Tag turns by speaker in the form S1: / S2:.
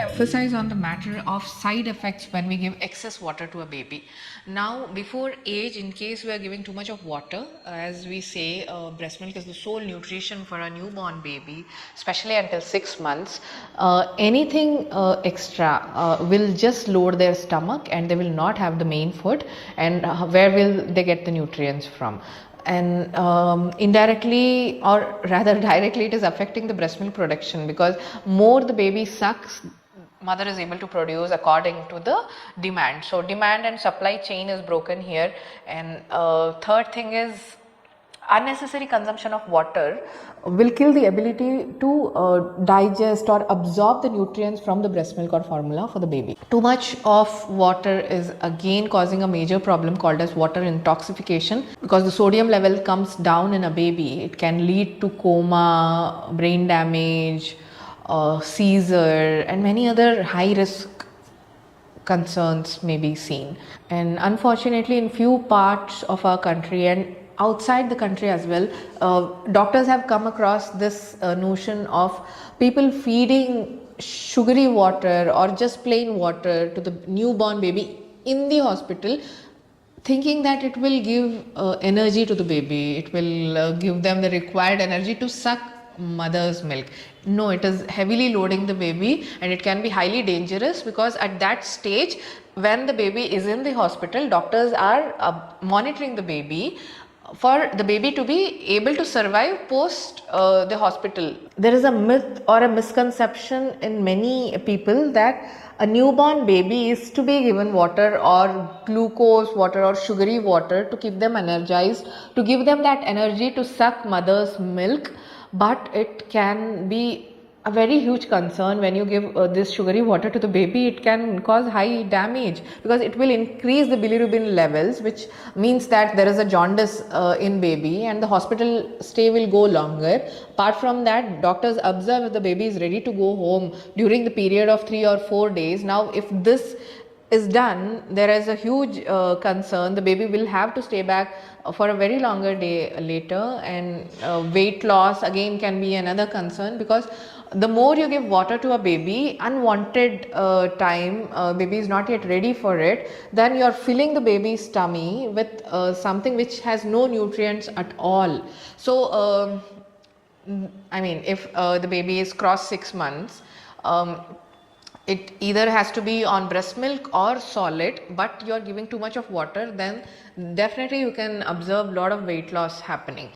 S1: emphasize on the matter of side effects when we give excess water to a baby. Now, before age, in case we are giving too much of water, as we say, breast milk is the sole nutrition for a newborn baby, especially until 6 months. Anything extra will just load their stomach and they will not have the main food. And where will they get the nutrients from? And indirectly or rather directly, it is affecting the breast milk production, because more the baby sucks, mother is able to produce according to the demand. So demand and supply chain is broken here. And third thing is unnecessary consumption of water will kill the ability to digest or absorb the nutrients from the breast milk or formula for the baby. Too much of water is again causing a major problem called as water intoxication, because the sodium level comes down in a baby. It can lead to coma, brain damage, seizure, and many other high risk concerns may be seen. And unfortunately, in few parts of our country and outside the country as well, doctors have come across this notion of people feeding sugary water or just plain water to the newborn baby in the hospital, thinking that it will give energy to the baby, it will give them the required energy to suck mother's milk. No, it is heavily loading the baby, and it can be highly dangerous, because at that stage, when the baby is in the hospital, doctors are monitoring the baby for the baby to be able to survive post the hospital. There is a myth or a misconception in many people that a newborn baby is to be given water or glucose water or sugary water to keep them energized, to give them that energy to suck mother's milk. But it can be a very huge concern when you give this sugary water to the baby. It can cause high damage, because it will increase the bilirubin levels, which means that there is a jaundice in baby and the hospital stay will go longer. Apart from that, doctors observe if the baby is ready to go home during the period of 3 or 4 days. Now, if this is done, there is a huge concern. The baby will have to stay back for a very longer day later. And weight loss again can be another concern, because the more you give water to a baby, unwanted time, baby is not yet ready for it, then you are filling the baby's tummy with something which has no nutrients at all. So I mean, if the baby is crossed 6 months, it either has to be on breast milk or solid, but you are giving too much of water, then definitely you can observe a lot of weight loss happening.